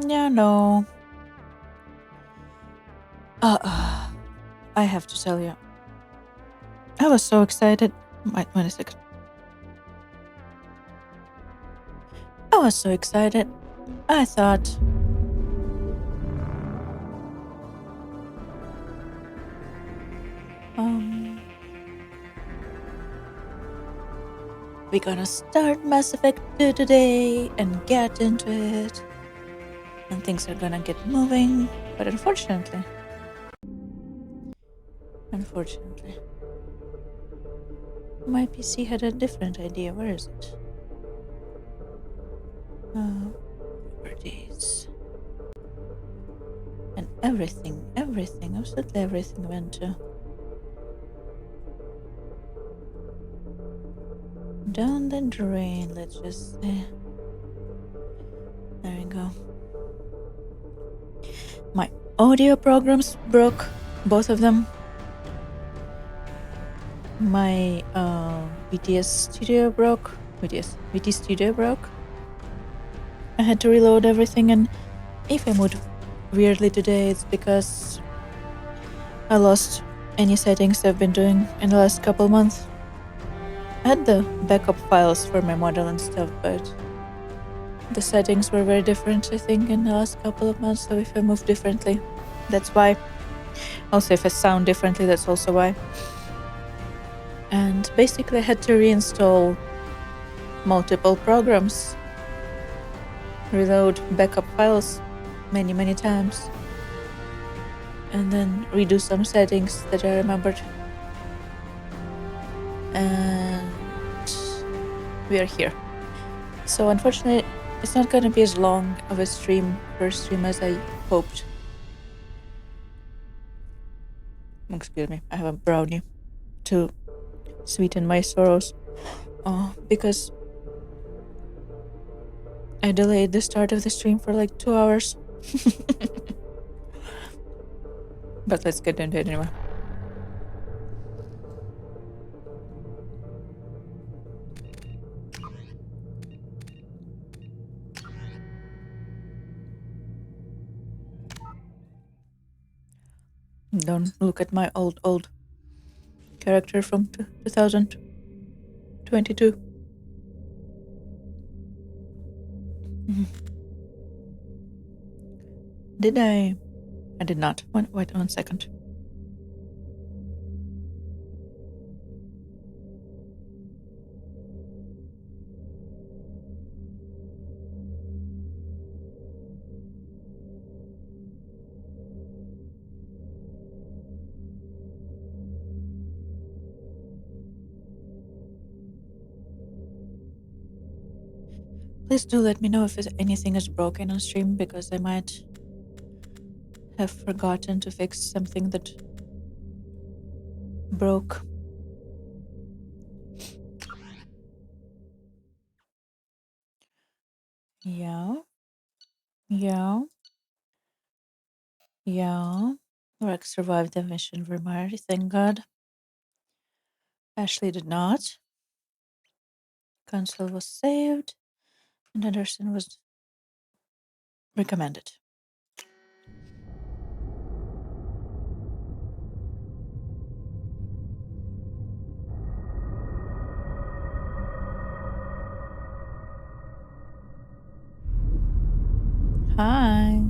Yeah, no. I have to tell you. I was so excited. Wait a second. I was so excited. I thought... we're gonna start Mass Effect 2 today and get into it. And things are gonna get moving. But unfortunately... my PC had a different idea. Where is it? Properties. And everything, absolutely everything went to... down the drain, let's just say. There we go. My audio programs broke, both of them. My VT Studio broke. I had to reload everything, and if I moved weirdly today, it's because I lost any settings I've been doing in the last couple months. I had the backup files for my model and stuff, but the settings were very different, I think, in the last couple of months. So if I move differently, that's why. Also, if I sound differently, that's also why. And basically I had to reinstall multiple programs, reload backup files many times, and then redo some settings that I remembered. And we are here. So unfortunately, it's not gonna be as long of a first stream as I hoped. Excuse me, I have a brownie to sweeten my sorrows. Because I delayed the start of the stream for like 2 hours. But let's get into it anyway. Don't look at my old character from 2022. Did I? I did not. Wait 1 second. Please do let me know if anything is broken on stream, because I might have forgotten to fix something that broke. Yeah. Rex survived the mission for Mary, thank God. Ashley did not. Council was saved, and Anderson was recommended. Hi.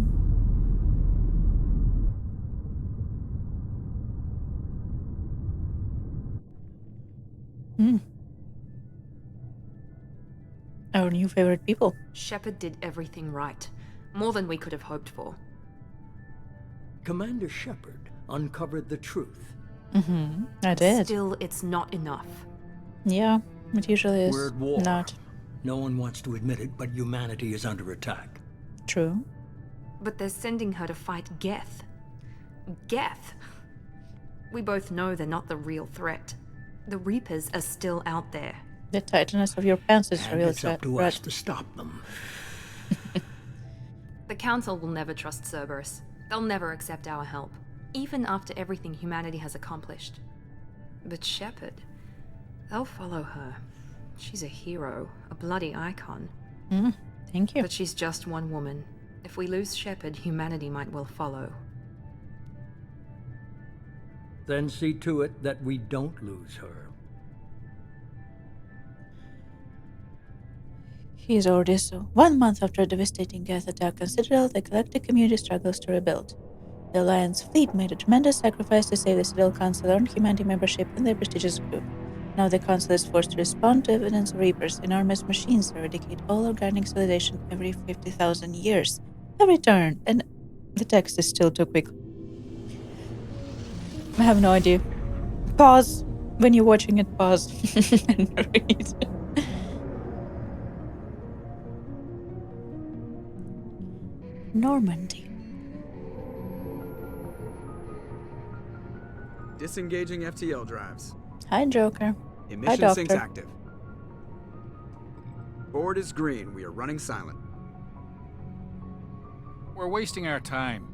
Our new favorite people. Shepard did everything right. More than we could have hoped for. Commander Shepard uncovered the truth. I did. Still, it's not enough. Yeah, it usually is. We're at war. Not. No one wants to admit it, but humanity is under attack. True. But they're sending her to fight Geth. Geth? We both know they're not the real threat. The Reapers are still out there. The tightness of your pants is And real it's up to us to stop them. The Council will never trust Cerberus. They'll never accept our help, even after everything humanity has accomplished. But Shepard, they'll follow her. She's a hero, a bloody icon. Thank you. But she's just one woman, If we lose Shepard, humanity might well follow. Then see to it that we don't lose her. He is already so. 1 month after a devastating Geth attack on Citadel, the galactic community struggles to rebuild. The Alliance fleet made a tremendous sacrifice to save the Citadel Council, earned humanity membership in their prestigious group. Now the Council is forced to respond to evidence of Reapers, enormous machines that eradicate all organic civilization every 50,000 years. Every turn, and the text is still too quick. I have no idea. Pause. When you're watching it, pause and read. Normandy. Disengaging FTL drives. Hi, Joker. Emission Hi, sinks Doctor. active. Board is green. We are running silent. We're wasting our time.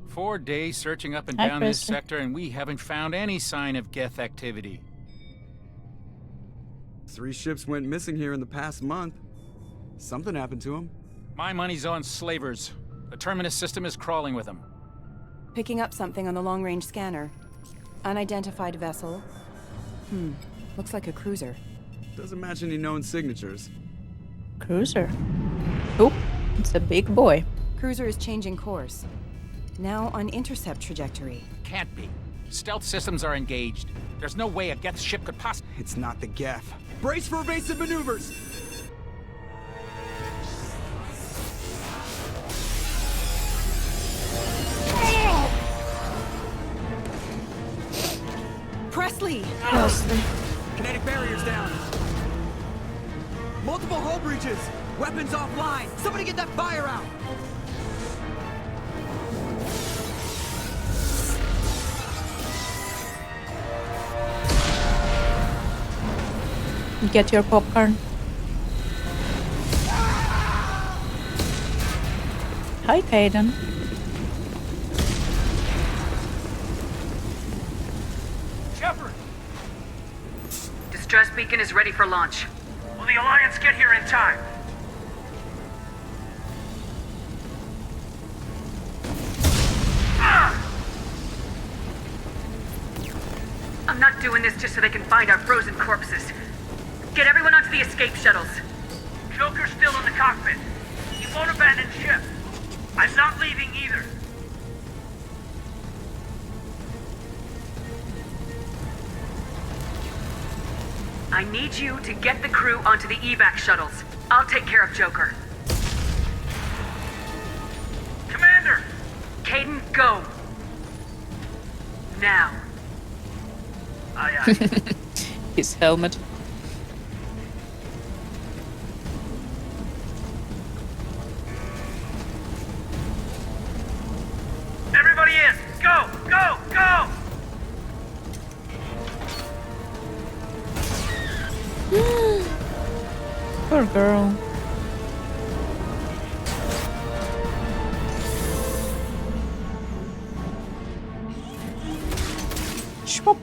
4 days searching up and Hi, down this Preston. sector, and we haven't found any sign of Geth activity. 3 ships went missing here in the past month. Something happened to them. My money's on slavers. The Terminus system is crawling with them. Picking up something on the long-range scanner. Unidentified vessel. Looks like a cruiser. Doesn't match any known signatures. Cruiser. Oh, it's a big boy. Cruiser is changing course. Now on intercept trajectory. Can't be. Stealth systems are engaged. There's no way a Geth ship could possibly... It's not the Geth. Brace for evasive maneuvers! Presley! Kinetic barriers down. Multiple hull breaches. Weapons offline. Somebody get that fire out. Get your popcorn. Hi, Kaiden. Shepard! Distress beacon is ready for launch. Will the Alliance get here in time? I'm not doing this just so they can find our frozen corpses. Get everyone onto the escape shuttles. Joker's still in the cockpit. He won't abandon ship. I'm not leaving either. I need you to get the crew onto the evac shuttles. I'll take care of Joker. Commander! Caden, go! Now. Aye, aye. His helmet. Everybody in! Go! Go! Go! Poor girl. Schwab.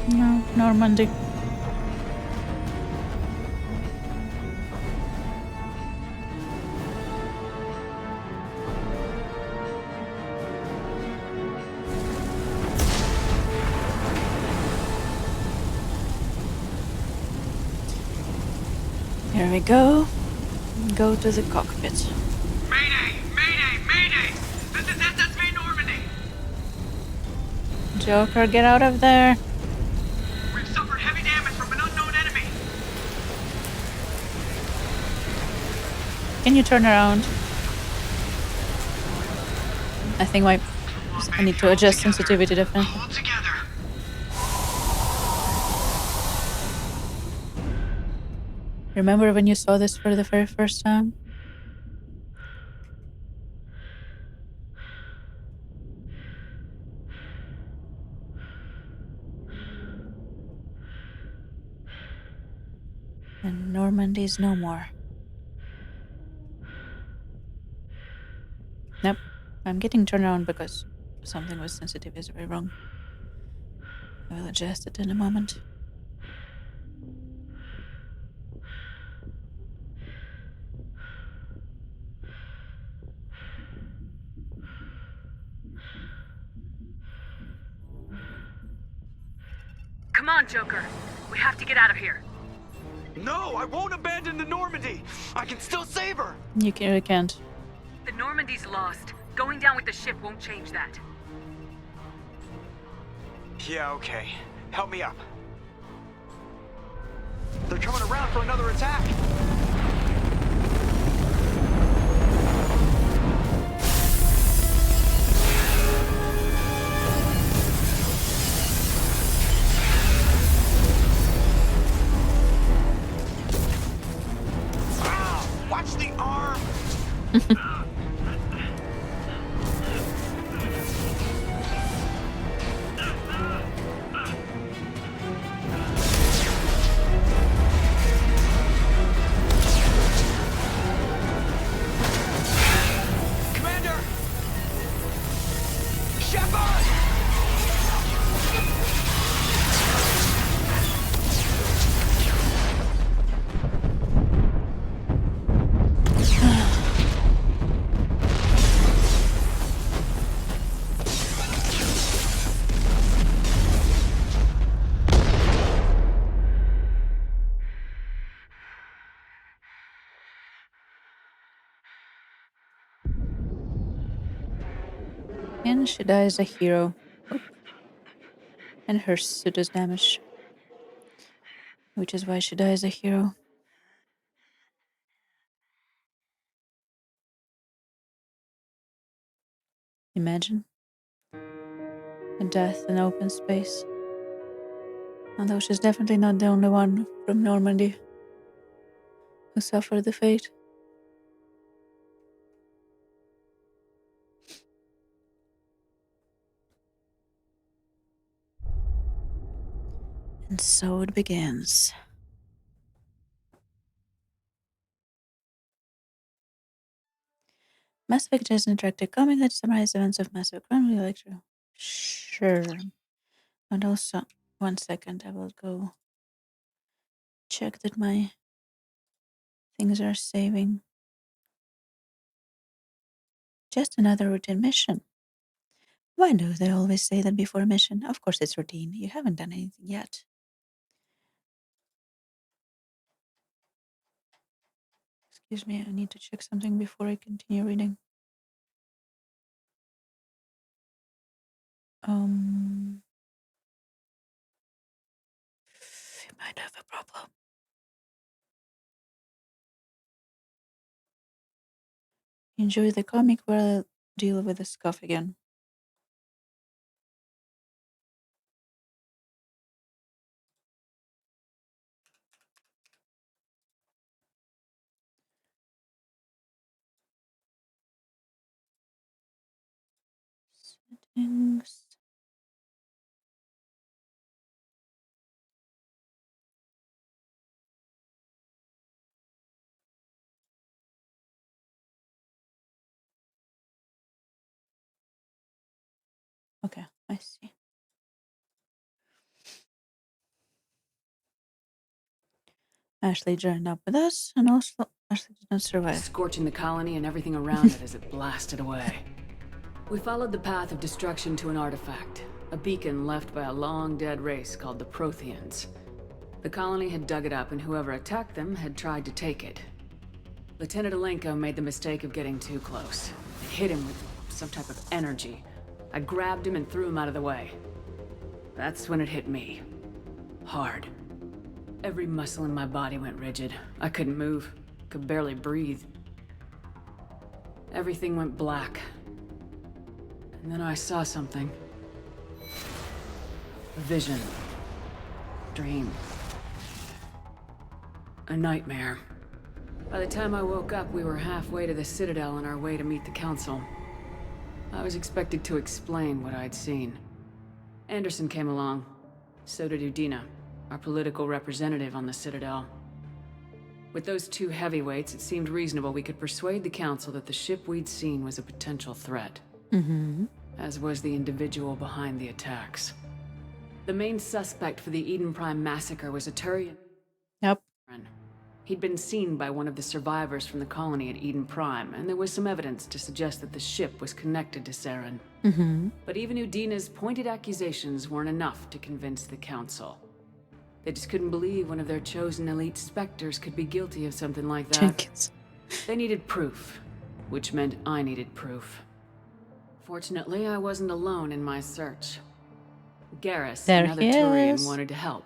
No, Normandy. Here we go. Go to the cockpit. Mayday! Mayday! Mayday! This is SSV Normandy! Joker, get out of there. We've suffered heavy damage from an unknown enemy. Can you turn around? I think I need to adjust sensitivity definitely. All together. Remember when you saw this for the very first time? And Normandy's no more. Nope. I'm getting turned around because something with sensitivity is very wrong. I will adjust it in a moment. on, Joker. We have to get out of here. No, I won't abandon the Normandy. I can still save her. You really can't. The Normandy's lost. Going down with the ship won't change that. Yeah, okay. Help me up. They're coming around for another attack. Watch the arm! Commander! Shepard! And she dies a hero. Oop. And her suit is damaged. Which is why she dies a hero. Imagine a death in open space. Although she's definitely not the only one from Normandy who suffered the fate. And so it begins. Mass Effect is an interactive comic that summarizes events of Mass Effect 1 with Electro. Sure. And also, 1 second, I will go check that my things are saving. Just another routine mission. Why do they always say that before a mission? Of course it's routine. You haven't done anything yet. Excuse me, I need to check something before I continue reading. You might have a problem. Enjoy the comic while I deal with the scuff again. Settings. Okay, I see. Ashley joined up with us, and also Ashley did not survive. Scorching the colony and everything around it as it blasted away. We followed the path of destruction to an artifact, a beacon left by a long-dead race called the Protheans. The colony had dug it up, and whoever attacked them had tried to take it. Lieutenant Alenko made the mistake of getting too close. It hit him with some type of energy. I grabbed him and threw him out of the way. That's when it hit me. Hard. Every muscle in my body went rigid. I couldn't move, could barely breathe. Everything went black. And then I saw something. A vision. Dream. A nightmare. By the time I woke up, we were halfway to the Citadel on our way to meet the Council. I was expected to explain what I'd seen. Anderson came along. So did Udina, our political representative on the Citadel. With those two heavyweights, it seemed reasonable we could persuade the Council that the ship we'd seen was a potential threat. As was the individual behind the attacks. The main suspect for the Eden Prime massacre was a Turian. Yep. He'd been seen by one of the survivors from the colony at Eden Prime, and there was some evidence to suggest that the ship was connected to Saren. But even Udina's pointed accusations weren't enough to convince the Council. They just couldn't believe one of their chosen elite specters could be guilty of something like that. Jenkins. They needed proof, which meant I needed proof. Fortunately, I wasn't alone in my search. Garrus, There another he Turian, is. wanted to help.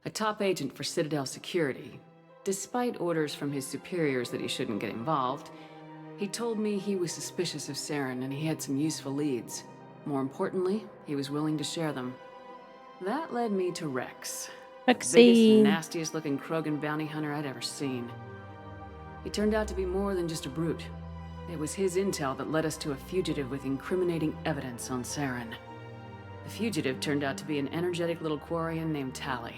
A top agent for Citadel security. Despite orders from his superiors that he shouldn't get involved, he told me he was suspicious of Saren and he had some useful leads. More importantly, he was willing to share them. That led me to Rex. Biggest, Rexy. nastiest looking Krogan bounty hunter I'd ever seen. He turned out to be more than just a brute. It was his intel that led us to a fugitive with incriminating evidence on Saren. The fugitive turned out to be an energetic little Quarian named Tally.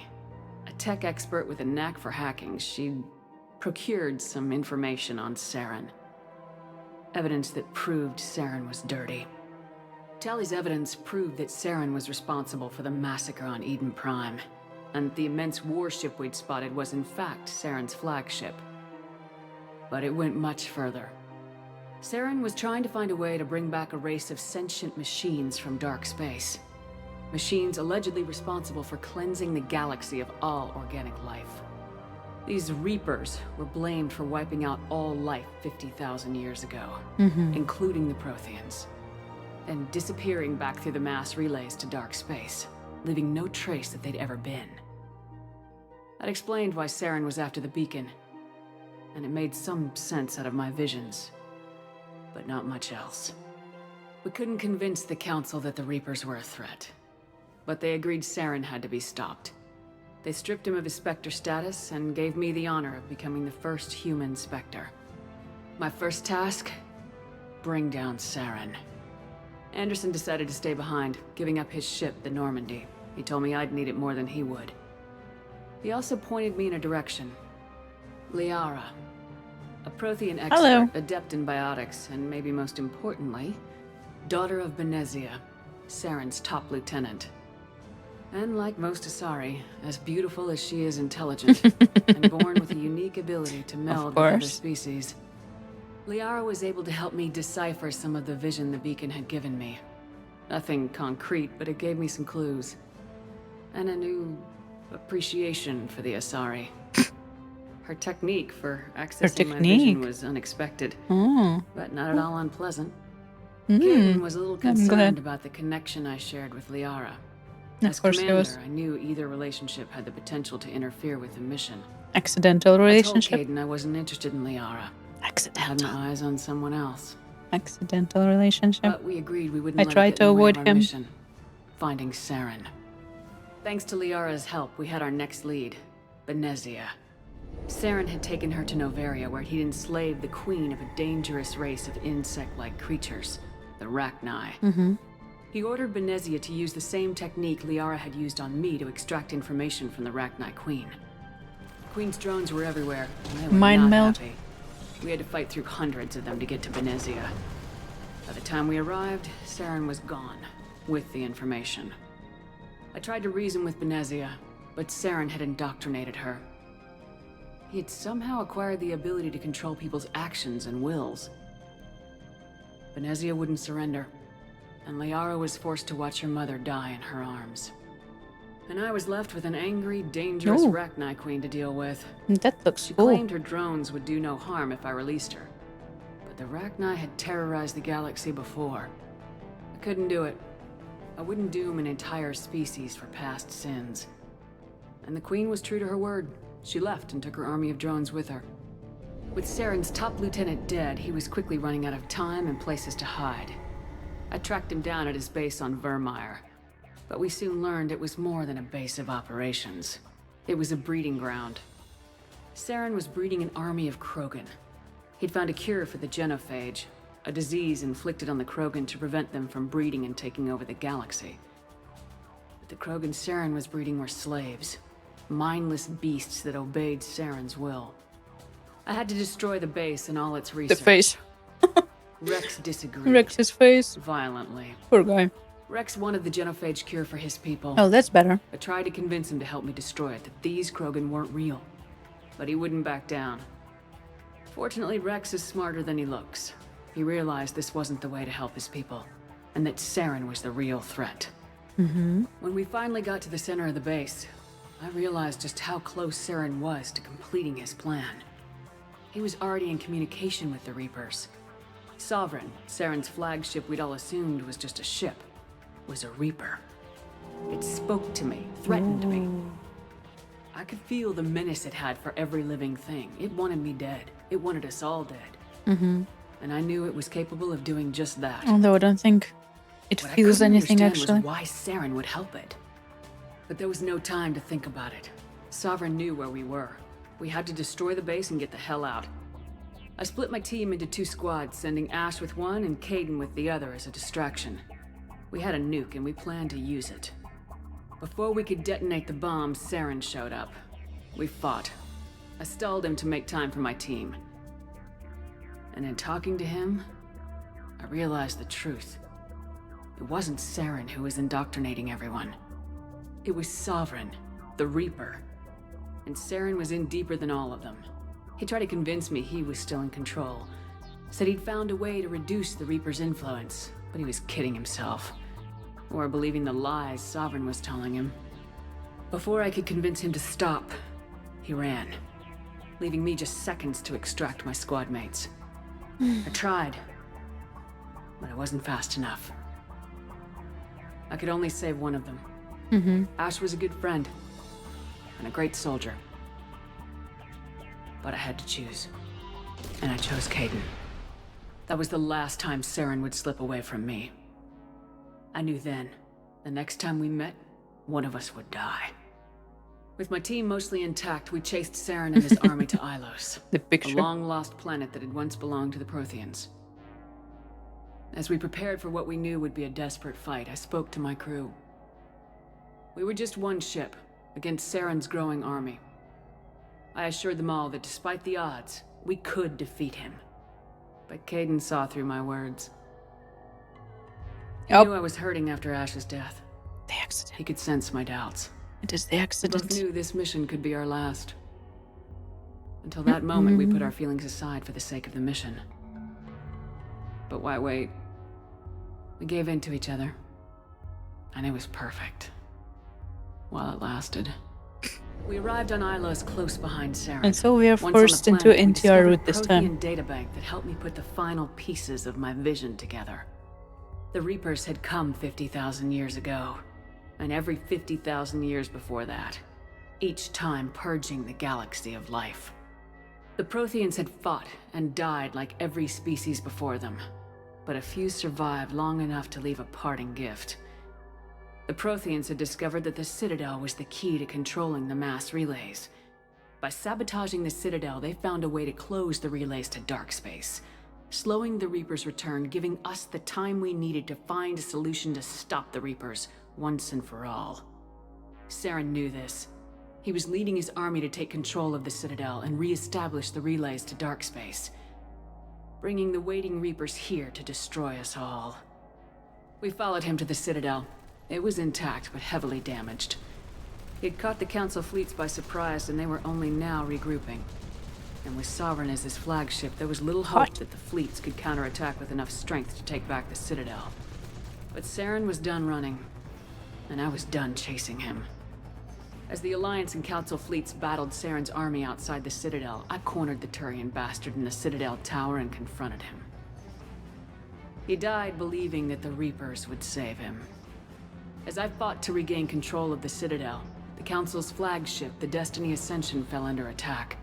A tech expert with a knack for hacking, she'd procured some information on Saren. Evidence that proved Saren was dirty. Tally's evidence proved that Saren was responsible for the massacre on Eden Prime, and the immense warship we'd spotted was in fact Saren's flagship. But it went much further. Saren was trying to find a way to bring back a race of sentient machines from dark space. Machines allegedly responsible for cleansing the galaxy of all organic life. These Reapers were blamed for wiping out all life 50,000 years ago, including the Protheans, and disappearing back through the mass relays to dark space, leaving no trace that they'd ever been. That explained why Saren was after the beacon, and it made some sense out of my visions, but not much else. We couldn't convince the Council that the Reapers were a threat, but they agreed Saren had to be stopped. They stripped him of his Spectre status and gave me the honor of becoming the first human Spectre. My first task? Bring down Saren. Anderson decided to stay behind, giving up his ship, the Normandy. He told me I'd need it more than he would. He also pointed me in a direction. Liara. A Prothean expert, Hello. adept in biotics, and maybe most importantly, daughter of Benezia, Saren's top lieutenant. And like most Asari, as beautiful as she is intelligent, and born with a unique ability to meld with other species. Liara was able to help me decipher some of the vision the beacon had given me. Nothing concrete, but it gave me some clues. And a new appreciation for the Asari. Her technique for accessing my vision was unexpected, but not at all unpleasant. Kaden was a little concerned about the connection I shared with Liara. As commander, I knew either relationship had the potential to interfere with the mission. Accidental relationship. I told Kaden I wasn't interested in Liara. I had my eyes on someone else. Accidental relationship. But we agreed we wouldn't I let tried it get to in the way avoid of our him. mission. Finding Saren. Thanks to Liara's help, we had our next lead, Benezia. Saren had taken her to Noveria, where he'd enslaved the queen of a dangerous race of insect-like creatures, the Rachni. He ordered Benezia to use the same technique Liara had used on me to extract information from the Rachni queen. The queen's drones were everywhere, and they were Mind not meld. happy. We had to fight through hundreds of them to get to Benezia. By the time we arrived, Saren was gone, with the information. I tried to reason with Benezia, but Saren had indoctrinated her. He had somehow acquired the ability to control people's actions and wills. Benezia wouldn't surrender, and Liara was forced to watch her mother die in her arms. And I was left with an angry, dangerous Rachni queen to deal with. That looks She cool. claimed her drones would do no harm if I released her. But the Rachni had terrorized the galaxy before. I couldn't do it. I wouldn't doom an entire species for past sins. And the queen was true to her word. She left and took her army of drones with her. With Saren's top lieutenant dead, he was quickly running out of time and places to hide. I tracked him down at his base on Vermeer, but we soon learned it was more than a base of operations. It was a breeding ground. Saren was breeding an army of Krogan. He'd found a cure for the genophage, a disease inflicted on the Krogan to prevent them from breeding and taking over the galaxy. But the Krogan Saren was breeding were slaves, mindless beasts that obeyed Saren's will. I had to destroy the base and all its research. The face. Rex disagreed. Rex's face. Violently. Poor guy. Rex wanted the genophage cure for his people. Oh, that's better. I tried to convince him to help me destroy it, that these Krogan weren't real. But he wouldn't back down. Fortunately, Rex is smarter than he looks. He realized this wasn't the way to help his people, and that Saren was the real threat. When we finally got to the center of the base, I realized just how close Saren was to completing his plan. He was already in communication with the Reapers. Sovereign, Saren's flagship we'd all assumed was just a ship, was a Reaper. It spoke to me, threatened me. I could feel the menace it had for every living thing. It wanted me dead. It wanted us all dead. And I knew it was capable of doing just that. Although I don't think it What I feels couldn't anything understand actually. was why Saren would help it. But there was no time to think about it. Sovereign knew where we were. We had to destroy the base and get the hell out. I split my team into 2 squads, sending Ash with one and Caden with the other as a distraction. We had a nuke and we planned to use it. Before we could detonate the bomb, Saren showed up. We fought. I stalled him to make time for my team. And in talking to him, I realized the truth. It wasn't Saren who was indoctrinating everyone. It was Sovereign, the Reaper. And Saren was in deeper than all of them. He tried to convince me he was still in control. Said he'd found a way to reduce the Reaper's influence, but he was kidding himself. Or believing the lies Sovereign was telling him. Before I could convince him to stop, he ran, leaving me just seconds to extract my squad mates. I tried, but I wasn't fast enough. I could only save one of them. Ash was a good friend, and a great soldier. But I had to choose, and I chose Caden. That was the last time Saren would slip away from me. I knew then, the next time we met, one of us would die. With my team mostly intact, we chased Saren and his army to Ilos, The a picture. long-lost planet that had once belonged to the Protheans. As we prepared for what we knew would be a desperate fight, I spoke to my crew. We were just one ship, against Saren's growing army. I assured them all that despite the odds, we could defeat him. But Caden saw through my words. He knew I was hurting after Ash's death. The accident. He could sense my doubts. It is the We both accident. knew this mission could be our last. Until that moment, we put our feelings aside for the sake of the mission. But why wait? We gave in to each other. And it was perfect. While it lasted. We arrived on Ilos close behind Saren. And so we are Once on the forced into planet, we NTR discovered route this a time. Prothean databank that helped me put the final pieces of my vision together. The Reapers had come 50,000 years ago, and every 50,000 years before that, each time purging the galaxy of life. The Protheans had fought and died like every species before them, but a few survived long enough to leave a parting gift. The Protheans had discovered that the Citadel was the key to controlling the mass relays. By sabotaging the Citadel, they found a way to close the relays to dark space, slowing the Reapers' return, giving us the time we needed to find a solution to stop the Reapers once and for all. Saren knew this. He was leading his army to take control of the Citadel and re-establish the relays to dark space, bringing the waiting Reapers here to destroy us all. We followed him to the Citadel. It was intact, but heavily damaged. He'd caught the Council fleets by surprise, and they were only now regrouping. And with Sovereign as his flagship, there was little hope that the fleets could counterattack with enough strength to take back the Citadel. But Saren was done running, and I was done chasing him. As the Alliance and Council fleets battled Saren's army outside the Citadel, I cornered the Turian bastard in the Citadel tower and confronted him. He died believing that the Reapers would save him. As I fought to regain control of the Citadel, the Council's flagship, the Destiny Ascension, fell under attack.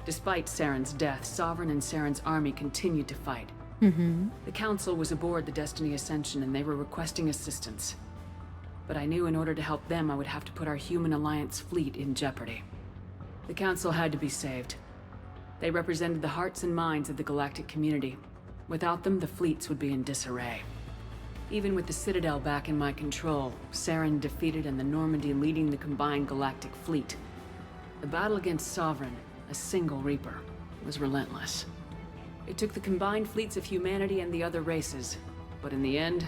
Despite Saren's death, Sovereign and Saren's army continued to fight. The Council was aboard the Destiny Ascension and they were requesting assistance. But I knew in order to help them, I would have to put our human Alliance fleet in jeopardy. The Council had to be saved. They represented the hearts and minds of the galactic community. Without them, the fleets would be in disarray. Even with the Citadel back in my control, Saren defeated and the Normandy leading the combined galactic fleet. The battle against Sovereign, a single Reaper, was relentless. It took the combined fleets of humanity and the other races, but in the end,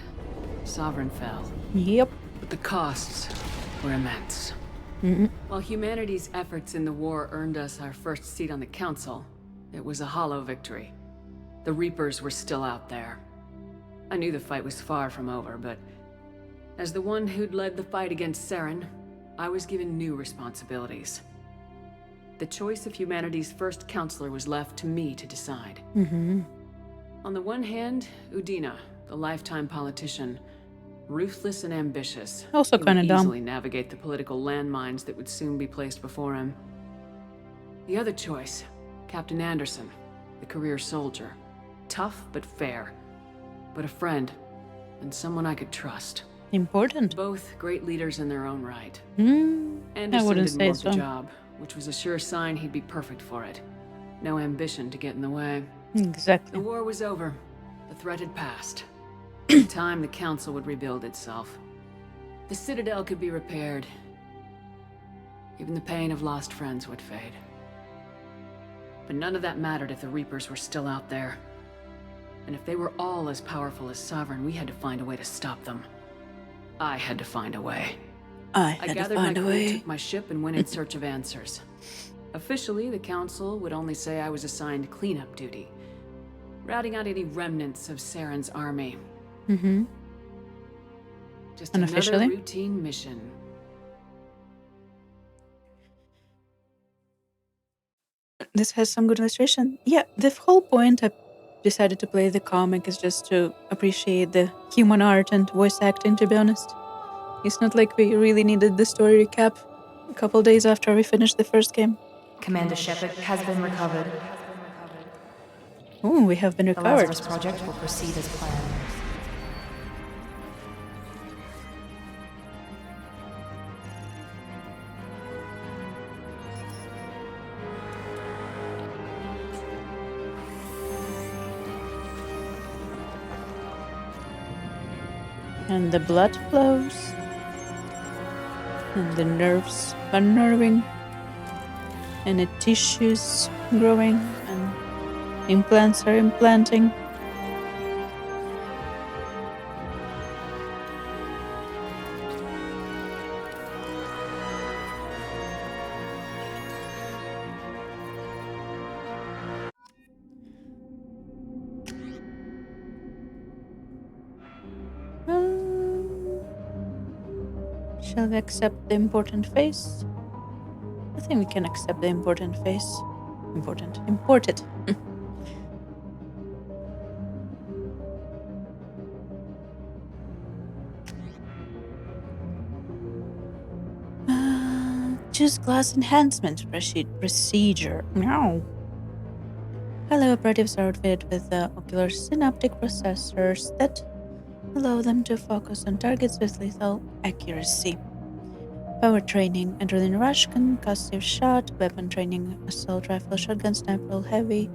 Sovereign fell. Yep. But the costs were immense. While humanity's efforts in the war earned us our first seat on the Council, it was a hollow victory. The Reapers were still out there. I knew the fight was far from over, but as the one who'd led the fight against Saren, I was given new responsibilities. The choice of humanity's first counselor was left to me to decide. On the one hand, Udina, the lifetime politician, ruthless and ambitious. Also He kinda would dumb. easily navigate the political landmines that would soon be placed before him. The other choice, Captain Anderson, the career soldier. Tough but fair. But a friend, and someone I could trust. Important. Both great leaders in their own right. I Anderson wouldn't didn't say want so. the job, which was a sure sign he'd be perfect for it. No ambition to get in the way. The Exactly. war was over. The threat had passed. In time, the Council would rebuild itself. The Citadel could be repaired. Even the pain of lost friends would fade. But none of that mattered if the Reapers were still out there. And if they were all as powerful as Sovereign, we had to find a way to stop them. I had to find a way. I I had to gathered my find a crew, way. took my ship, and went in search of answers. Officially, the Council would only say I was assigned cleanup duty, routing out any remnants of Saren's army. Just Unofficially? another routine mission. This has some good illustration. Yeah, the whole point I decided to play the comic is just to appreciate the human art and voice acting, to be honest. It's not like we really needed the story recap a couple days after we finished the first game. Commander Shepard has been recovered. Oh, we have been The recovered. Lazarus project will proceed as planned. And the blood flows. And the nerves are nerving. And the tissues growing. And implants are implanting. Shall we accept the important face? I think we can accept the important face. Imported. Choose class enhancement procedure. No. Hello, operatives are outfitted with ocular synaptic processors that allow them to focus on targets with lethal accuracy. Power training, adrenaline rush, concussive shot, weapon training, assault rifle, shotgun, sniper, heavy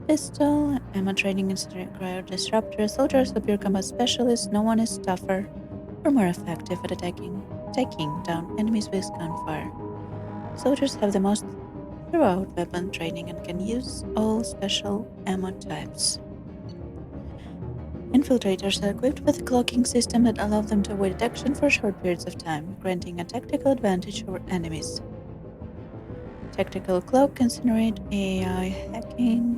pistol, ammo training, cryo disruptor. Soldiers are pure combat specialists. No one is tougher or more effective at taking down enemies with gunfire. Soldiers have the most throughout weapon training and can use all special ammo types. Infiltrators are equipped with a cloaking system that allows them to avoid detection for short periods of time, granting a tactical advantage over enemies. Tactical cloak can generate AI hacking,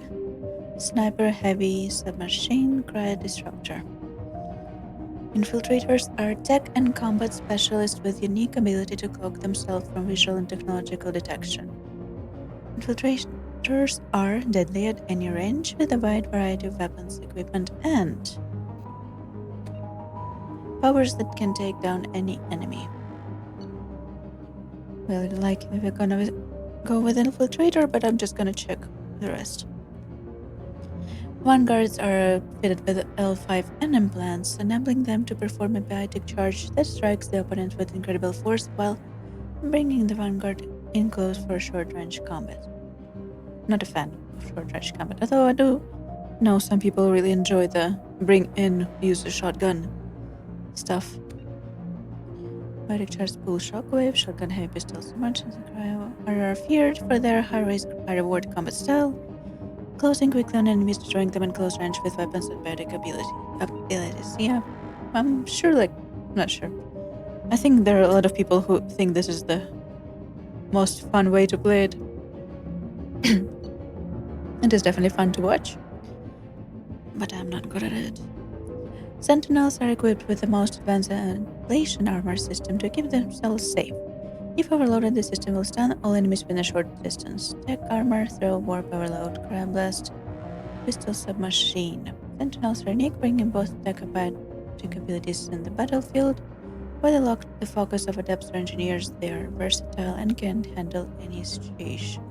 sniper, heavy, submachine, cryo disruptor. Infiltrators are tech and combat specialists with unique ability to cloak themselves from visual and technological detection. Infiltrators are deadly at any range with a wide variety of weapons, equipment, and powers that can take down any enemy. Well, like we're gonna go with Infiltrator, but I'm just gonna check the rest. Vanguards are fitted with L5N implants, enabling them to perform a biotic charge that strikes the opponent with incredible force while bringing the Vanguard in close for short-range combat. Not a fan of short-range combat, although I do know some people really enjoy the use the shotgun stuff. Biotic charge pull shockwave, shotgun heavy pistols, submersions, and cryo are feared for their high-risk, high-reward combat style, closing quickly on enemies, destroying them in close range with weapons and biotic abilities. Yeah, I'm not sure. I think there are a lot of people who think this is the most fun way to play it. It is definitely fun to watch, but I'm not good at it. Sentinels are equipped with the most advanced ventilation armor system to keep themselves safe, If overloaded, the system will stun all enemies within a short distance. Tech armor, throw, warp overload, crab blast, pistol submachine. Sentinels are unique, bringing both tech abilities in the battlefield. While they lock the focus of adepts or engineers, they are versatile and can handle any situation.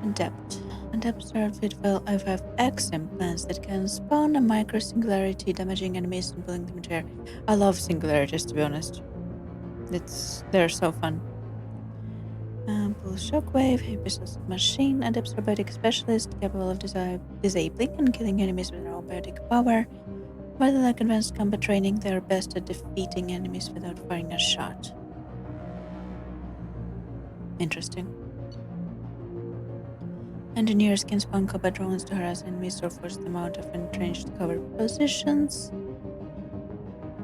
Adept. Adepts are outfitted with 5X implants that can spawn a micro-singularity, damaging enemies and pulling them to air. I love singularities, to be honest. They're so fun. Pull shockwave, heavy pistol machine, adepts are biotic specialists capable of disabling and killing enemies with their own biotic power. While they lack advanced combat training, they are best at defeating enemies without firing a shot. Interesting. Engineers can spawn combat drones to harass enemies or force them out of entrenched cover positions.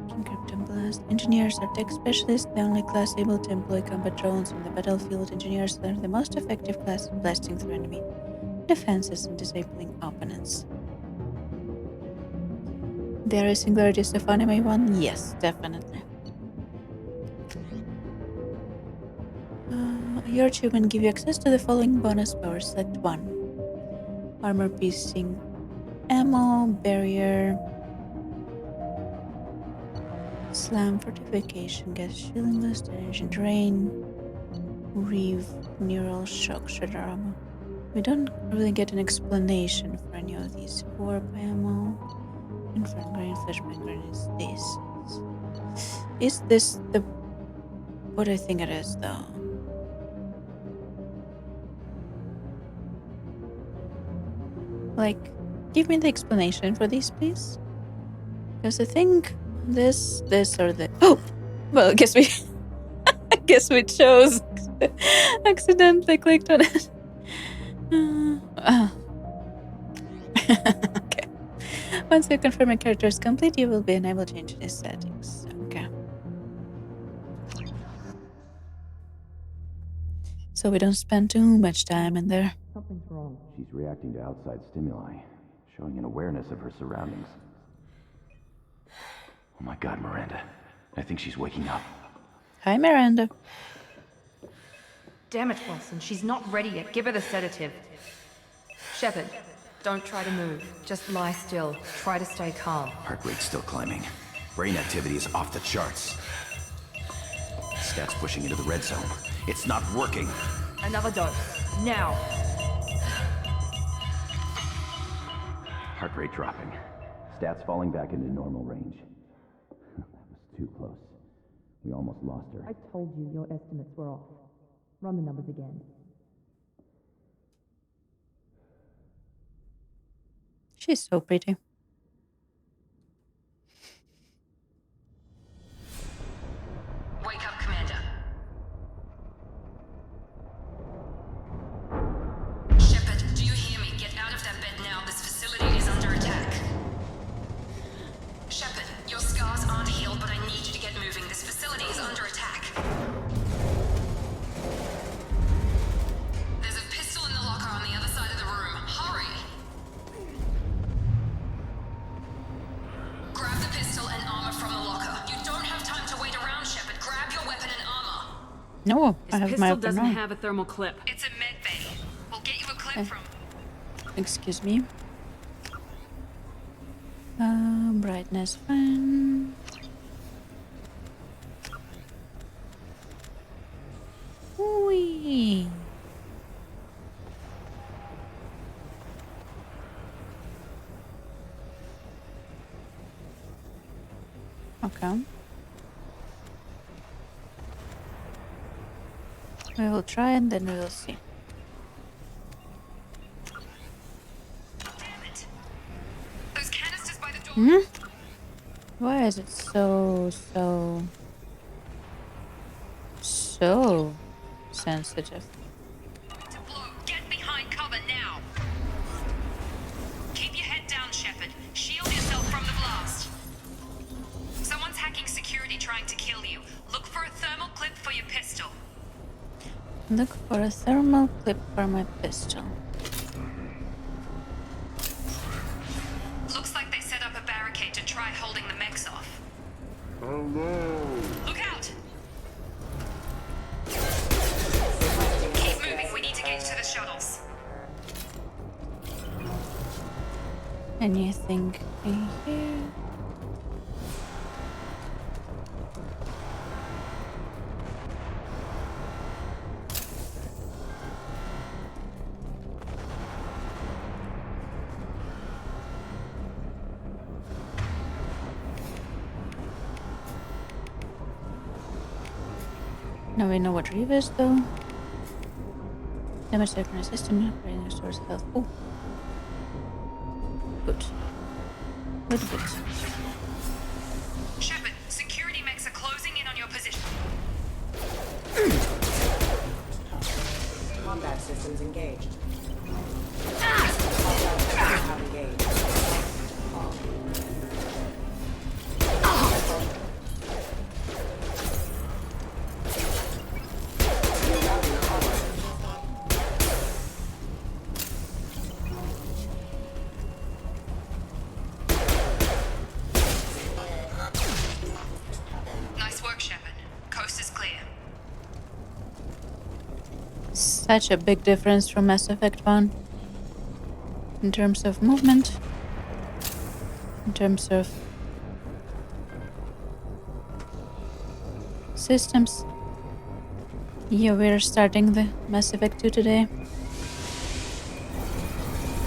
Encrypt and blast. Engineers are tech specialists, the only class able to employ combat drones on the battlefield. Engineers are the most effective class in blasting through enemy defenses and disabling opponents. There is singularities of anime one? Yes, definitely. Your achievement give you access to the following bonus powers. Select one. Armor piercing ammo, barrier, slam fortification, gas shielding boost, energy drain, reeve, neural shock, shredder ammo. We don't really get an explanation for any of these. Warp ammo, infrared grain, flashbang grain is this. Is this the what I think it is though? Like, give me the explanation for these, please. Because I think this, or the. Oh, well, I guess we chose. Accidentally clicked on it. Okay. Once you confirm a character is complete, you will be unable to change these settings. Okay. So we don't spend too much time in there. Something's wrong. She's reacting to outside stimuli, showing an awareness of her surroundings. Oh my god, Miranda. I think she's waking up. Hi, Miranda. Damn it, Wilson. She's not ready yet. Give her the sedative. Shepard, don't try to move. Just lie still. Try to stay calm. Heart rate's still climbing. Brain activity is off the charts. Stats pushing into the red zone. It's not working. Another dose. Now. Heart rate dropping. Stats falling back into normal range. That was too close. We almost lost her. I told you your estimates were off. Run the numbers again. She's so pretty. Wake up, Commander. Shepard, do you hear me? Get out of that bed now. This facility is under attack. Shepard, your scars aren't healed, but I need you to get moving. This facility is under attack. There's a pistol in the locker on the other side of the room. Hurry! Grab the pistol and armor from the locker. You don't have time to wait around, Shepard. Grab your weapon and armor. No, I have my Pistol weapon doesn't on. have a thermal clip. It's a med bay. We'll get you a clip from. Excuse me. Brightness fine. Whee. Okay. We will try and then we will see. Damn it. Those canisters by the door. Why is it so sensitive? To blow. Get behind cover now. Keep your head down, Shepard. Shield yourself from the blast. Someone's hacking security trying to kill you. Look for a thermal clip for your pistol. Look for a thermal clip for my pistol. Looks like they set up a barricade to try holding the mechs off. Look out! Keep moving. We need to get to the shuttles. Anything in here? Now we know what Reeve is, though. Damage the current system, upgrading restores health. Oh. Good. Good. Shepard, security mechs are closing in on your position. Combat systems engaged. Combat engaged. Nice work, Shepard. Coast is clear. Such a big difference from Mass Effect 1. In terms of movement. In terms of systems. Yeah, we're starting the Mass Effect 2 today.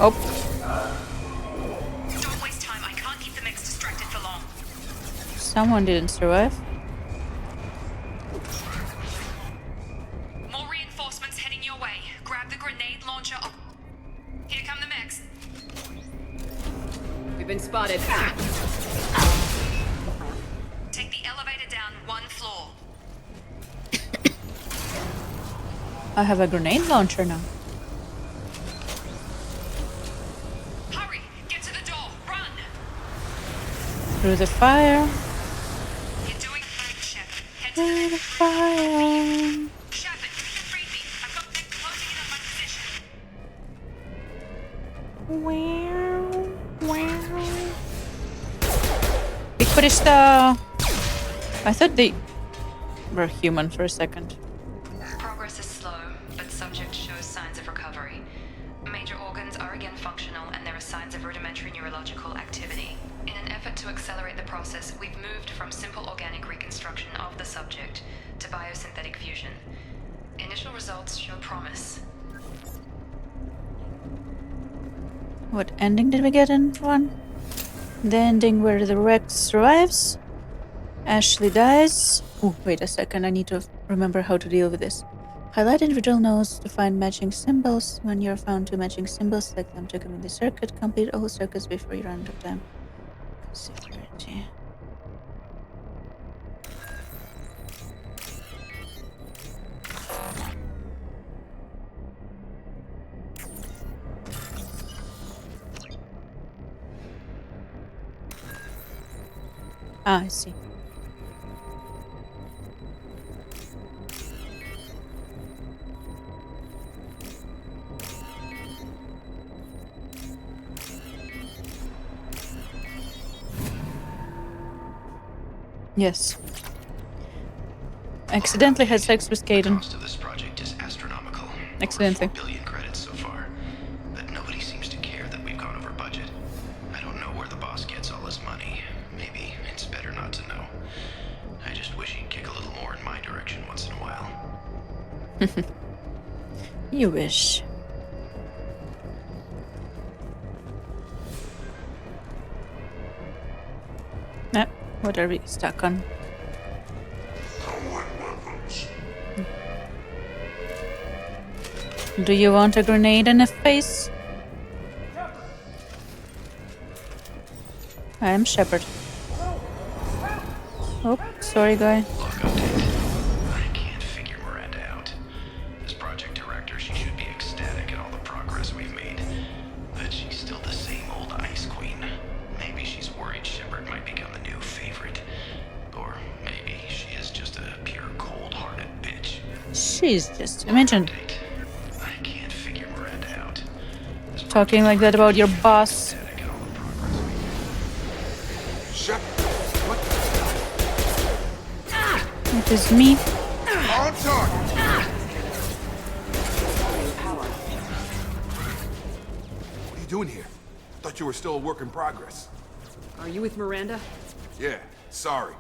Oh. Don't waste time. I can't keep the mechs distracted for long. Someone didn't survive. More reinforcements heading your way. Grab the grenade launcher. Oh. Here come the mechs. We've been spotted. Take the elevator down one floor. I have a grenade launcher now. Hurry! Get to the door! Run! Through the fire. You're doing fine, Shepard. Head to Through the the fire. Shepard, you can read me. I've got mech closing in on my position. Bikurishita. I thought they were human for a second. Progress is slow, but subject shows signs of recovery. Major organs are again functional, and there are signs of rudimentary neurological activity. In an effort to accelerate the process, we've moved from simple organic reconstruction of the subject to biosynthetic fusion. Initial results show promise. What ending did we get in one? The ending where the Rex survives. Ashley dies. Oh, wait a second. I need to remember how to deal with this. Highlight individual nodes to find matching symbols. When you're found two matching symbols, select them to complete the circuit. Complete all circuits before you run out of time. Security. Ah, I see. Yes. Accidentally had sex with Caden. The cost of this project is astronomical. Accidentally. Over 4 billion credits so far, but nobody seems to care that we've gone over budget. I don't know where the boss gets all his money. Maybe it's better not to know. I just wish he'd kick a little more in my direction once in a while. You wish. What are we stuck on? Do you want a grenade in the face? I am Shepard. Oh, sorry, guy. Log update. I can't figure Miranda out. As project director, she should be ecstatic at all the progress we've made. But she's still the same old ice queen. Maybe she's worried Shepard might become the new favorite. Or maybe she is just a pure cold-hearted bitch. She's just... Imagine Update. I can't figure Miranda out. As talking like that about your boss. ecstatic at all the progress we've made. Shepard, what? It is me. On target. What are you doing here? Thought you were still a work in progress. Are you with Miranda? Yeah, sorry.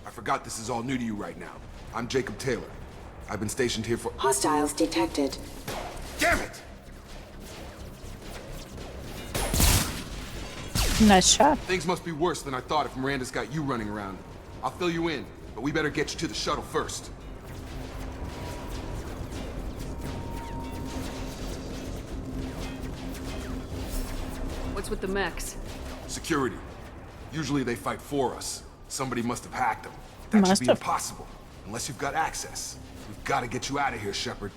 I forgot this is all new to you right now. I'm Jacob Taylor. I've been stationed here for— Hostiles detected. Damn it! Nice shot. Things must be worse than I thought if Miranda's got you running around. I'll fill you in, but we better get you to the shuttle first. What's with the mechs? Security. Usually they fight for us. Somebody must have hacked them. That should be impossible, unless you've got access. We've got to get you out of here, Shepard.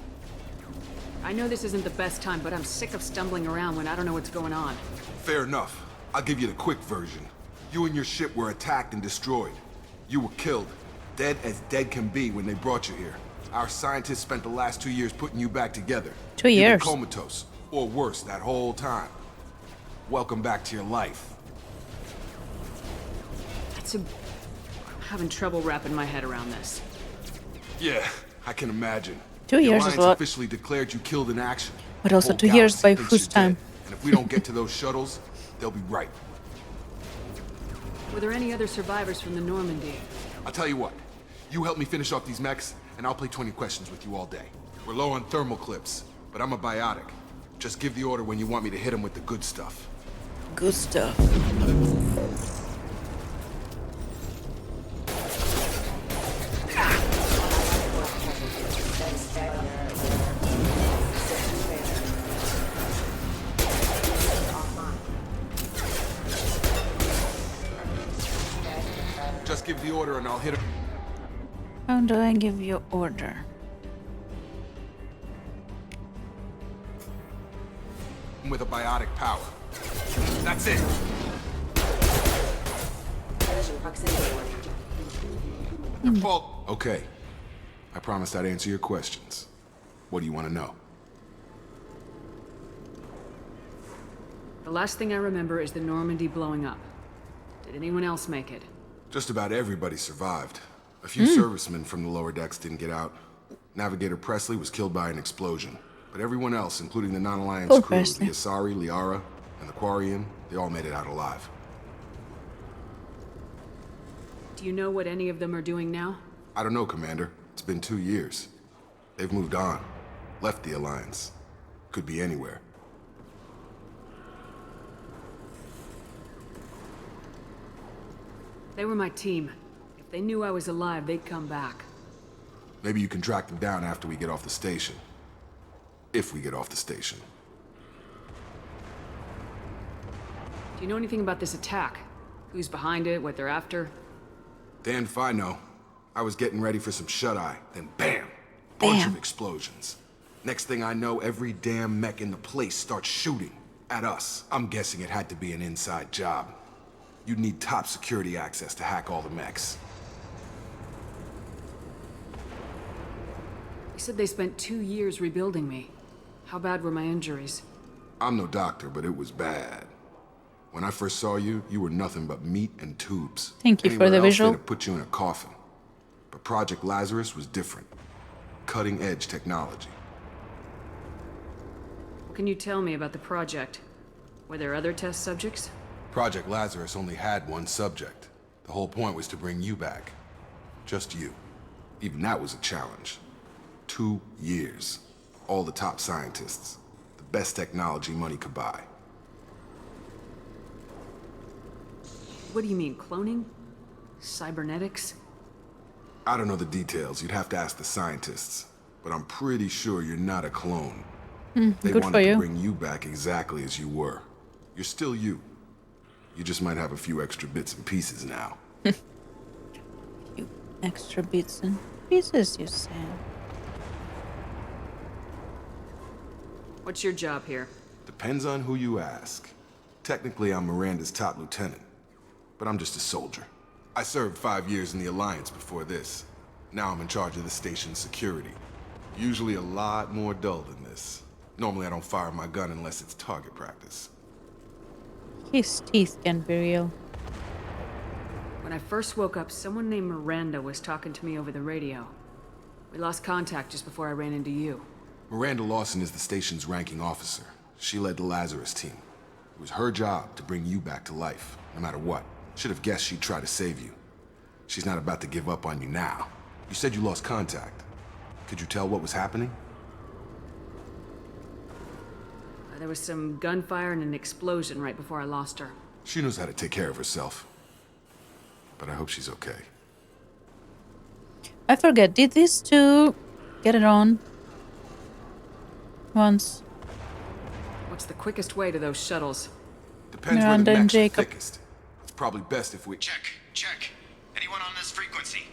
I know this isn't the best time, but I'm sick of stumbling around when I don't know what's going on. Fair enough. I'll give you the quick version. You and your ship were attacked and destroyed. You were killed. Dead as dead can be when they brought you here. Our scientists spent the last 2 years putting you back together. 2 You were years. comatose, or worse, that whole time. Welcome back to your life. I'm having trouble wrapping my head around this. Yeah, I can imagine. 2 years is the a lot. Alliance officially declared you killed in action. But also Whole 2 years galaxy by thinks whose you're time? dead. And if we don't get to those shuttles, they'll be right. Were there any other survivors from the Normandy? I'll tell you what. You help me finish off these mechs, and I'll play 20 questions with you all day. We're low on thermal clips, but I'm a biotic. Just give the order when you want me to hit them with the good stuff. Good stuff. Just give the order and I'll hit him. How do I give you order? With a biotic power. That's it. Your fault. Okay. I promised I'd answer your questions. What do you want to know? The last thing I remember is the Normandy blowing up. Did anyone else make it? Just about everybody survived. A few servicemen from the lower decks didn't get out. Navigator Presley was killed by an explosion. But everyone else, including the non-alliance Poor crew, Presley. the Asari, Liara, and the Quarian, they all made it out alive. Do you know what any of them are doing now? I don't know, Commander. It's been 2 years. They've moved on. Left the Alliance. Could be anywhere. They were my team. If they knew I was alive, they'd come back. Maybe you can track them down after we get off the station. If we get off the station. Do you know anything about this attack? Who's behind it, what they're after? Damned if I know. I was getting ready for some shut-eye, then bam! Bunch Bam. of explosions. Next thing I know, every damn mech in the place starts shooting. At us. I'm guessing it had to be an inside job. You'd need top security access to hack all the mechs. You said they spent 2 years rebuilding me. How bad were my injuries? I'm no doctor, but it was bad. When I first saw you, you were nothing but meat and tubes. Thank you for Anywhere the else, visual. they'd have put you in a coffin. But Project Lazarus was different. Cutting-edge technology. What can you tell me about the project? Were there other test subjects? Project Lazarus only had one subject. The whole point was to bring you back. Just you. Even that was a challenge. 2 years. All the top scientists. The best technology money could buy. What do you mean, cloning? Cybernetics? I don't know the details. You'd have to ask the scientists. But I'm pretty sure you're not a clone. They good wanted for to you. bring you back exactly as you were. You're still you. You just might have a few extra bits and pieces now. You extra bits and pieces, you said. What's your job here? Depends on who you ask. Technically, I'm Miranda's top lieutenant. But I'm just a soldier. I served 5 years in the Alliance before this. Now I'm in charge of the station's security. Usually a lot more dull than this. Normally I don't fire my gun unless it's target practice. His teeth can be real. When I first woke up, someone named Miranda was talking to me over the radio. We lost contact just before I ran into you. Miranda Lawson is the station's ranking officer. She led the Lazarus team. It was her job to bring you back to life, no matter what. Should have guessed she'd try to save you. She's not about to give up on you now. You said you lost contact. Could you tell what was happening? There was some gunfire and an explosion right before I lost her. She knows how to take care of herself. But I hope she's okay. I forget, did these two get it on once? What's the quickest way to those shuttles? Depends Miranda where and the mechs are Jacob. thickest. It's probably best if we... Check. Anyone on this frequency?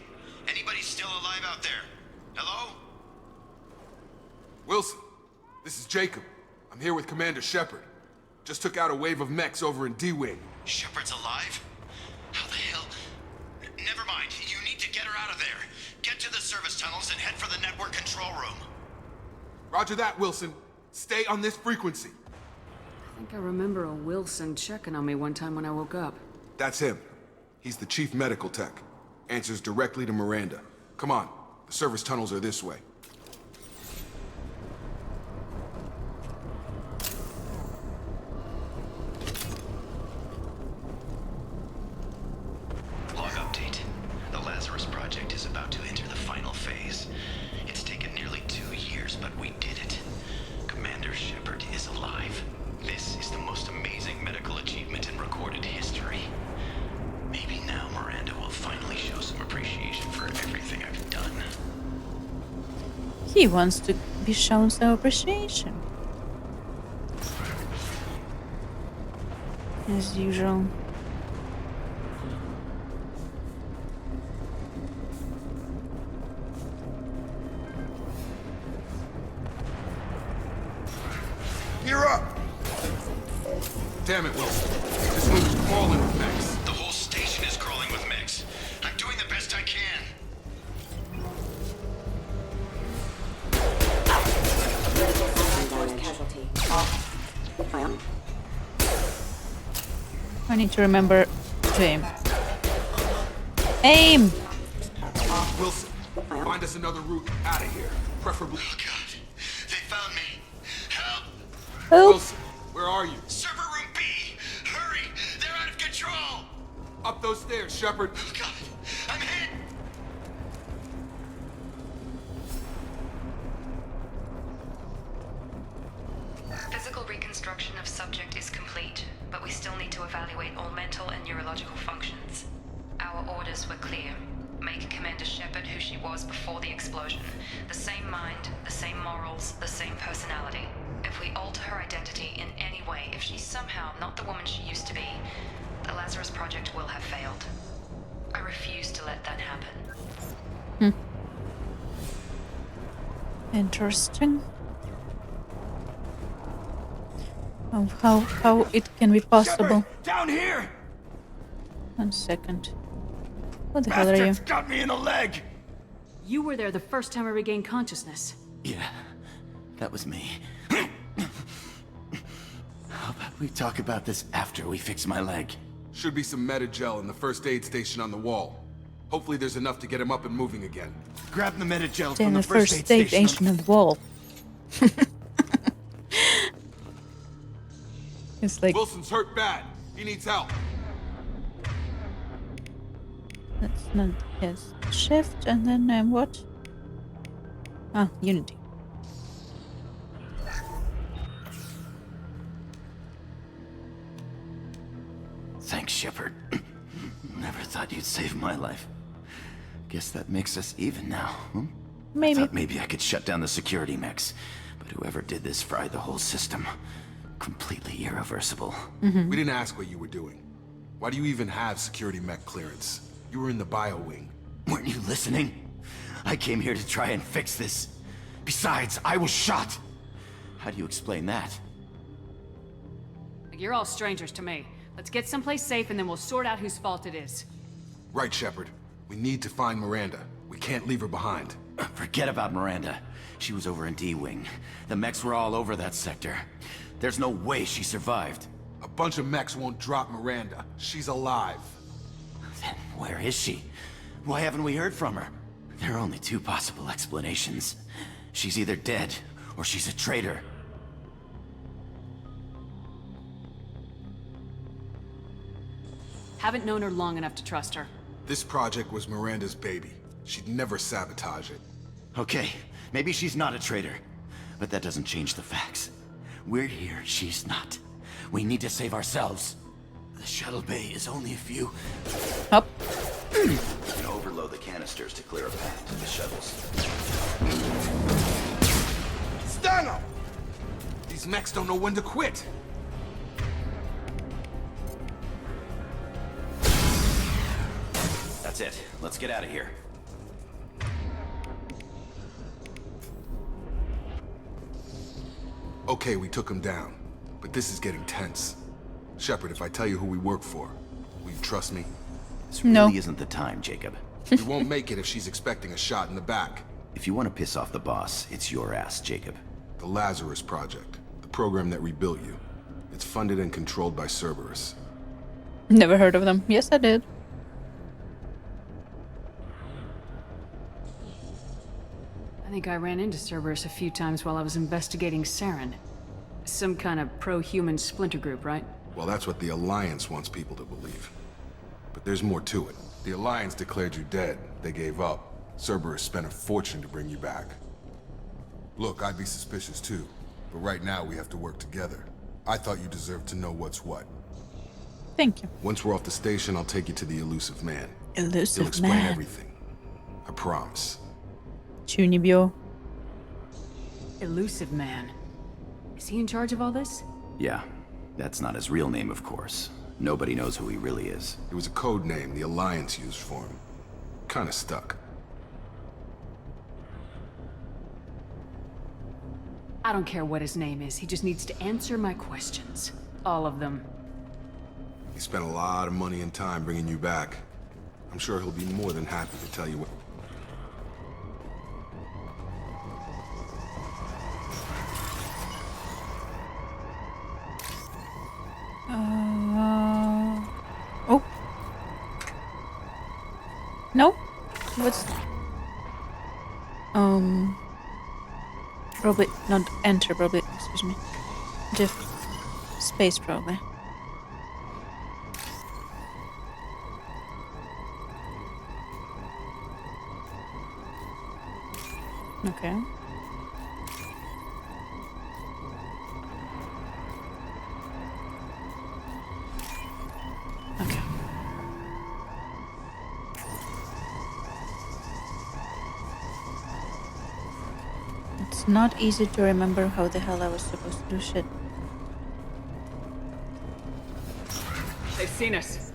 Anybody still alive out there? Hello? Wilson, this is Jacob. I'm here with Commander Shepard. Just took out a wave of mechs over in D-Wing. Shepard's alive? How the hell? Never mind. You need to get her out of there. Get to the service tunnels and head for the network control room. Roger that, Wilson. Stay on this frequency. I think I remember a Wilson checking on me one time when I woke up. That's him. He's the chief medical tech. Answers directly to Miranda. Come on. The service tunnels are this way. Log update. The Lazarus project is about to enter the final phase. It's taken nearly 2 years, but we did it. Commander Shepard is alive. This is the most amazing medical achievement in recorded history. Maybe now Miranda will finally show some appreciation for everything I've done. He wants to be shown some appreciation. As usual. Gear up! Damn it, Wilson. This room's crawling with mechs. The whole station is crawling with mechs. I'm doing the best I can. I need to remember to aim. Aim! Wilson, find us another route out of here. Preferably... Oh god. They found me. Help! Oh, Wilson, where are you? Server room B! Hurry! They're out of control! Up those stairs, Shepard. Oh god! I'm hit! Physical reconstruction of subject is complete, but we still need to evaluate all mental and neurological functions. Our orders were clear. Make Commander Shepard who she was before the explosion. The same mind, the same morals, the same personality. If we alter her identity in any way, if she's somehow not the woman she used to be, the Lazarus Project will have failed. I refuse to let that happen. interesting. How it can be possible? Shepard, down here! 1 second. What the hell are you? Bastards got me in the leg! You were there the first time I regained consciousness. Yeah, that was me. How about we talk about this after we fix my leg? Should be some Metagel in the first aid station on the wall. Hopefully there's enough to get him up and moving again. Grab the Metagel Then from the the first first aid state ancient on the wall. It's like, Wilson's hurt bad. He needs help. that's not his shift, and then what? Ah, Unity. Thanks, Shepard. Never thought you'd save my life. Guess that makes us even now, huh? Maybe. Thought maybe I could shut down the security mechs, but whoever did this fried the whole system. Completely irreversible. We didn't ask what you were doing. Why do you even have security mech clearance? You were in the bio wing. Weren't you listening? I came here to try and fix this. Besides, I was shot. How do you explain that? You're all strangers to me. Let's get someplace safe and then we'll sort out whose fault it is. Right, Shepard. We need to find Miranda. We can't leave her behind. Forget about Miranda. She was over in D-Wing. The mechs were all over that sector. There's no way she survived. A bunch of mechs won't drop Miranda. She's alive. Then where is she? Why haven't we heard from her? There are only two possible explanations. She's either dead, or she's a traitor. Haven't known her long enough to trust her. This project was Miranda's baby. She'd never sabotage it. Okay, maybe she's not a traitor. But that doesn't change the facts. We're here, she's not. We need to save ourselves. The shuttle bay is only a few... Up. You can overload the canisters to clear a path to the shuttles. Stun 'em! These mechs don't know when to quit. That's it. Let's get out of here. Okay, we took him down. But this is getting tense. Shepard, if I tell you who we work for, will you trust me? This really isn't the time, Jacob. We won't make it if she's expecting a shot in the back. If you want to piss off the boss, it's your ass, Jacob. The LAZURUS project. The program that rebuilt you. It's funded and controlled by Cerberus. Never heard of them. Yes, I did. I think I ran into Cerberus a few times while I was investigating Saren. Some kind of pro-human splinter group, right? Well, that's what the Alliance wants people to believe. But there's more to it. The Alliance declared you dead. They gave up. Cerberus spent a fortune to bring you back. Look, I'd be suspicious too. But right now we have to work together. I thought you deserved to know what's what. Thank you. Once we're off the station, I'll take you to the elusive man. Elusive He'll explain man. everything. I promise. Chunibyo. Elusive man. Is he in charge of all this? Yeah, that's not his real name, of course. Nobody knows who he really is. It was a code name the Alliance used for him. Kinda stuck. I don't care what his name is. He just needs to answer my questions. All of them. He spent a lot of money and time bringing you back. I'm sure he'll be more than happy to tell you what... Oh. No? What's... Probably not enter, probably, excuse me. Diff space, probably. Okay. Okay. It's not easy to remember how the hell I was supposed to do shit. They've seen us.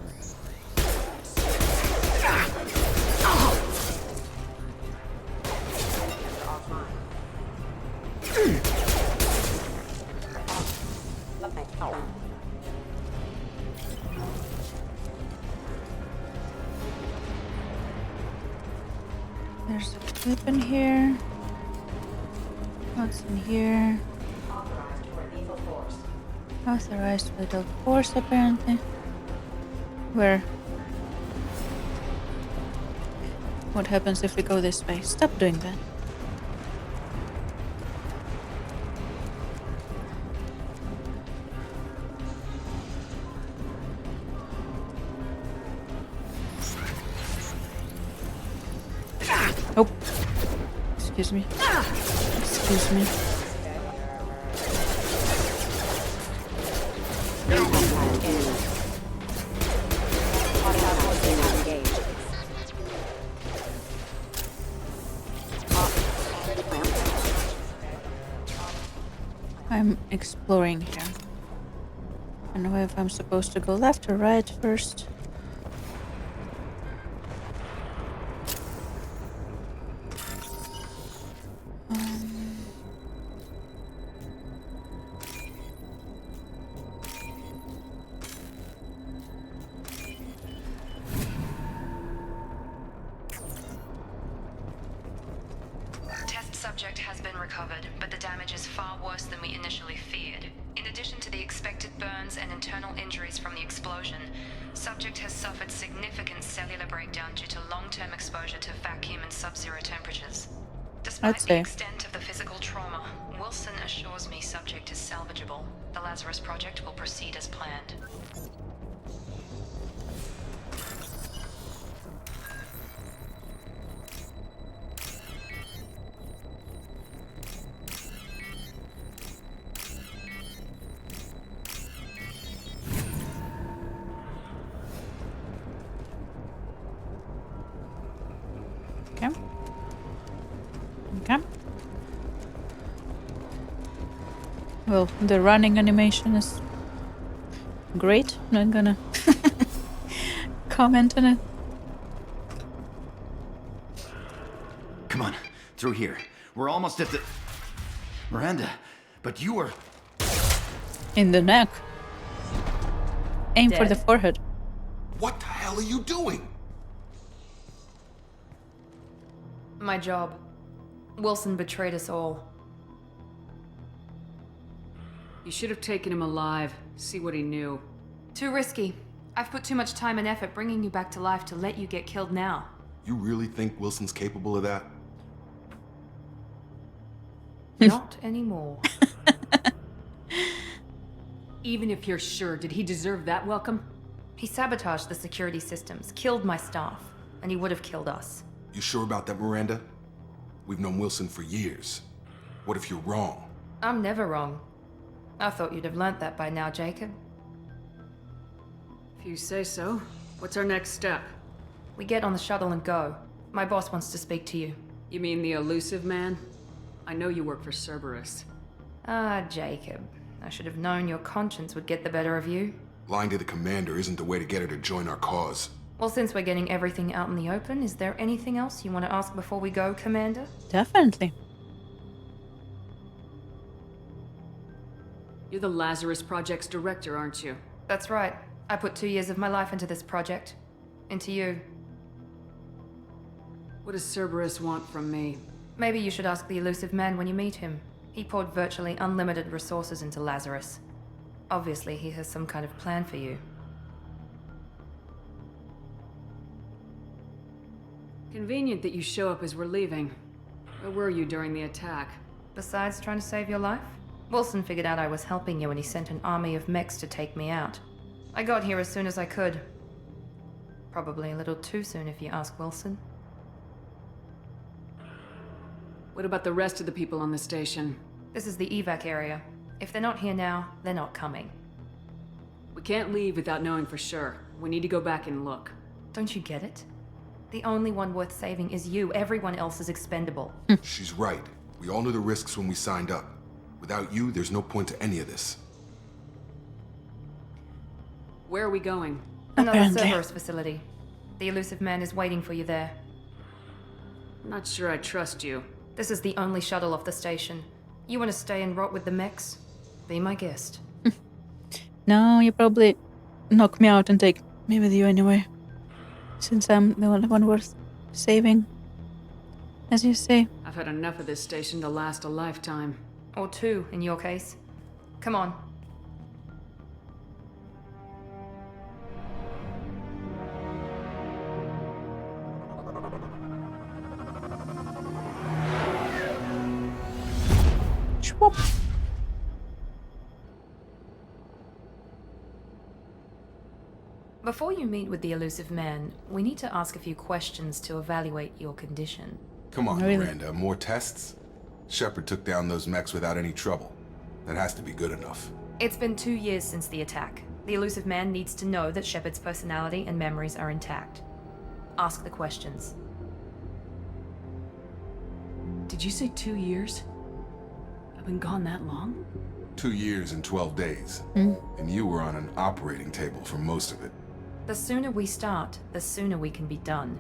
There's a weapon here. What's in here? Authorized lethal force, apparently. Where? What happens if we go this way? Stop doing that. Oh. Excuse me. Excuse me. I'm exploring here. I don't know if I'm supposed to go left or right first. subject has been recovered, but the damage is far worse than we initially feared. In addition to the expected burns and internal injuries from the explosion, subject has suffered significant cellular breakdown due to long-term exposure to vacuum and sub-zero temperatures. Despite the extent of the physical trauma, Wilson assures me subject is salvageable. The Lazarus project will proceed as planned. Okay. Well, the running animation is great. Not gonna comment on it. Come on, through here. We're almost at the... Miranda, but you were... In the neck. Aim for Dead. the forehead. What the hell are you doing? My job. Wilson betrayed us all. You should have taken him alive. See what he knew. Too risky. I've put too much time and effort bringing you back to life to let you get killed now. You really think Wilson's capable of that? Not anymore. Even if you're sure, did he deserve that welcome? He sabotaged the security systems, killed my staff, and he would have killed us. You sure about that, Miranda? We've known Wilson for years. What if you're wrong? I'm never wrong. I thought you'd have learnt that by now, Jacob. If you say so. What's our next step? We get on the shuttle and go. My boss wants to speak to you. You mean the elusive man? I know you work for Cerberus. Ah, Jacob. I should have known your conscience would get the better of you. Lying to the commander isn't the way to get her to join our cause. Well, since we're getting everything out in the open, is there anything else you want to ask before we go, Commander? Definitely. You're the Lazarus Project's director, aren't you? That's right. I put 2 years of my life into this project. Into you. What does Cerberus want from me? Maybe you should ask the elusive man when you meet him. He poured virtually unlimited resources into Lazarus. Obviously, he has some kind of plan for you. Convenient that you show up as we're leaving. Where were you during the attack? Besides trying to save your life, Wilson figured out I was helping you and he sent an army of mechs to take me out. I got here as soon as I could. Probably a little too soon if you ask Wilson. What about the rest of the people on the station? This is the evac area. If they're not here now, they're not coming. We can't leave without knowing for sure. We need to go back and look. Don't you get it? The only one worth saving is you. Everyone else is expendable. She's right. We all knew the risks when we signed up. Without you, there's no point to any of this. Where are we going? Another Cerberus facility. The elusive man is waiting for you there. I'm not sure I trust you. This is the only shuttle off the station. You want to stay and rot with the mechs? Be my guest. No, you probably knock me out and take me with you anyway. Since I'm the only one worth saving. As you say. I've had enough of this station to last a lifetime. Or 2, in your case. Come on. Schwab. Before you meet with the elusive man, we need to ask a few questions to evaluate your condition. Come on, Really? Miranda. More tests? Shepard took down those mechs without any trouble. That has to be good enough. It's been 2 years since the attack. The elusive man needs to know that Shepard's personality and memories are intact. Ask the questions. Did you say 2 years? I've been gone that long? 2 years and 12 days. And you were on an operating table for most of it. The sooner we start, the sooner we can be done.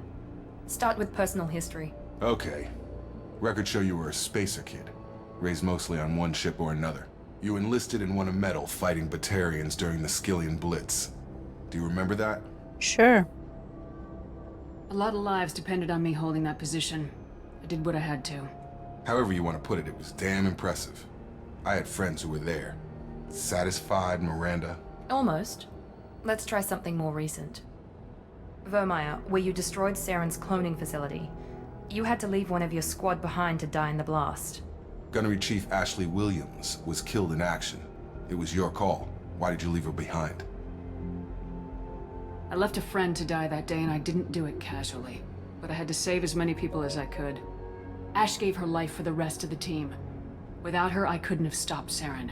Start with personal history. Okay. Records show you were a spacer kid. Raised mostly on one ship or another. You enlisted and won a medal fighting Batarians during the Skillian Blitz. Do you remember that? Sure. A lot of lives depended on me holding that position. I did what I had to. However you want to put it, it was damn impressive. I had friends who were there. Satisfied, Miranda? Almost. Let's try something more recent. Vermeer, where you destroyed Saren's cloning facility. You had to leave one of your squad behind to die in the blast. Gunnery Chief Ashley Williams was killed in action. It was your call. Why did you leave her behind? I left a friend to die that day and I didn't do it casually. But I had to save as many people as I could. Ash gave her life for the rest of the team. Without her, I couldn't have stopped Saren.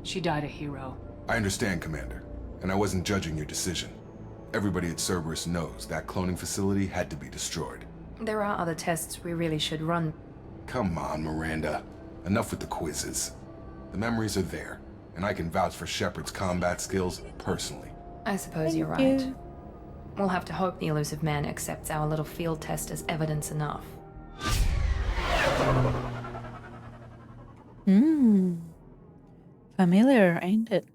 She died a hero. I understand, Commander. And I wasn't judging your decision. Everybody at Cerberus knows that cloning facility had to be destroyed. There are other tests we really should run. Come on, Miranda. Enough with the quizzes. The memories are there, and I can vouch for Shepard's combat skills personally. I suppose you're right. We'll have to hope the elusive man accepts our little field test as evidence enough. Familiar, ain't it?